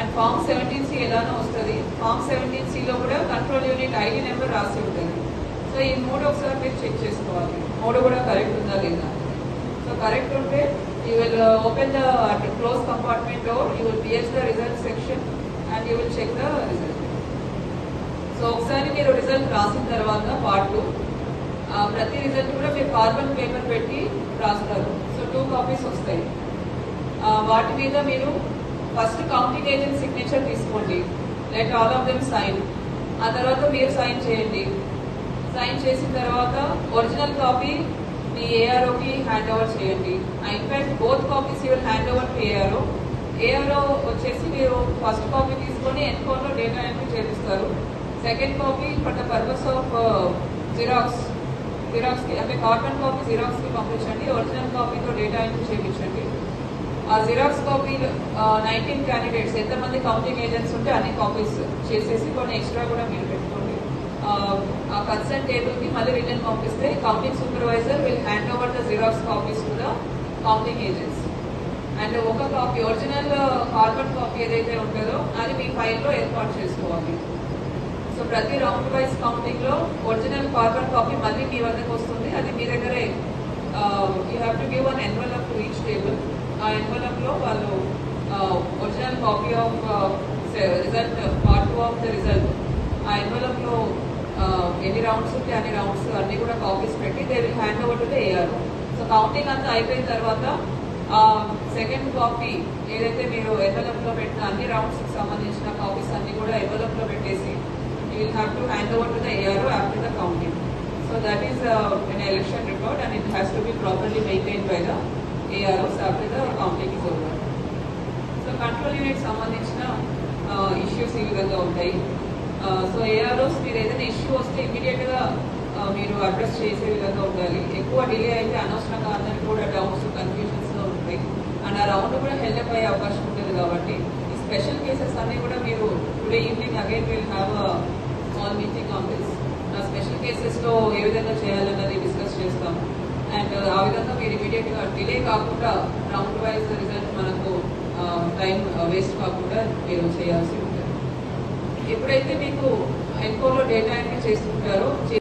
And form 17C ఎలానో వస్తుంది. Form 17Cలో కూడా కంట్రోల్ యూనిట్ ఐడి నెంబర్ రాసి ఉంటుంది. సో ఈ మూడు ఒకసారి మీరు చెక్ చేసుకోవాలి, మూడు కూడా కరెక్ట్ ఉందా లేదా. సో కరెక్ట్ ఉంటే you will open the close compartment door, you will pass the result section and you will check the result. So ఒకసారి మీరు రిజల్ట్ రాసిన తర్వాత పార్ట్ 2 ప్రతి రిజల్ట్ కూడా మీరు కార్బన్ పేపర్ పెట్టి రాస్తారు. సో 2 కాపీస్ వస్తాయి. వాటి మీద మీరు ఫస్ట్ కౌంటింగ్ ఏజెంట్ సిగ్నేచర్ తీసుకోండి, let all of them sign. ఆ తర్వాత మీరు సైన్ చేయండి. సైన్ చేసిన తర్వాత ఒరిజినల్ కాపీ మీ ఏఆర్ఓకి హ్యాండ్ ఓవర్ చేయండి. In fact both copies you will hand over to ARO. ARO వచ్చేసి మీరు ఫస్ట్ కాపీ తీసుకొని ఎన్కోన్లో డేటా ఎంట్రీ చేపిస్తారు. Second copy for the purpose of జిరాక్స్కి అంటే కార్బన్ కాపీ జిరాక్స్కి పంపించండి. ఒరిజినల్ కాపీతో డేటా ఎంట్రీ చేయించండి. ఆ జిరాక్స్ కాపీ 19 క్యాండిడేట్స్ ఎంతమంది కౌంటింగ్ ఏజెంట్స్ ఉంటే అన్ని కాపీస్ చేసేసి కొన్ని ఎక్స్ట్రా కూడా మీరు పెట్టుకోండి. ఆ కన్సర్న్ టేబుల్కి మళ్ళీ రిటర్న్ పంపిస్తే counting supervisor will hand over the xerox copies to the counting agents. And ఒక కాపీ ఒరిజినల్ కార్బన్ కాపీ ఏదైతే ఉంటుందో అది మీ ఫైల్లో ఏర్పాటు చేసుకోవాలి. సో ప్రతి రౌండ్ వైజ్ కౌంటింగ్లో ఒరిజినల్ కార్బన్ కాపీ మళ్ళీ మీ వద్దకు వస్తుంది. అది మీ దగ్గరే you have to give an envelope to each table. ఆ ఎన్వలప్లో వాళ్ళు original copy of result part 2 of the result ఆ ఎన్వలప్లో ఎన్ని రౌండ్స్ ఉంటే అన్ని రౌండ్స్ అన్ని కూడా కాపీస్ పెట్టి they will hand over to the ARO. So counting అంతా అయిపోయిన తర్వాత సెకండ్ కాపీ ఏదైతే మీరు ఎన్వలప్లో పెట్టిన అన్ని రౌండ్స్కి సంబంధించిన కాపీస్ అన్ని కూడా ఎన్వలప్లో పెట్టేసి you will have to hand over to the ARO after the counting. So that is an election record and it has to be properly maintained by the AROs after the counting is over. So control unit సంబంధించిన issues ఈ విధంగా ఉంటాయి. So AROs మీరు ఏదైనా issue వస్తే ఇమీడియట్గా మీరు address చేసే విధంగా ఉండాలి. ఎక్కువ డిలే అయితే అనవసరంగా అందరికీ కూడా డౌట్స్ కన్ఫ్యూజన్స్లో ఉంటాయి అండ్ ఆ రౌండ్ కూడా హెల్ప్ అయ్యే అవకాశం ఉంటుంది. కాబట్టి ఈ స్పెషల్ కేసెస్ అన్నీ కూడా మీరు today evening again will have small meeting on this. Special కేసెస్లో ఏ విధంగా చేయాలన్నది డిస్కస్ చేస్తాము. అండ్ ఆ విధంగా మీరు ఇమీడియట్గా డిలే కాకుండా రౌండ్ వైజ్ రిజల్ట్ మనకు టైం వేస్ట్ కాకుండా మీరు చేయాల్సి ఉంటుంది. ఎప్పుడైతే మీకు ఎన్కోలో డేటా ఎంట్రీ చేస్తుంటారో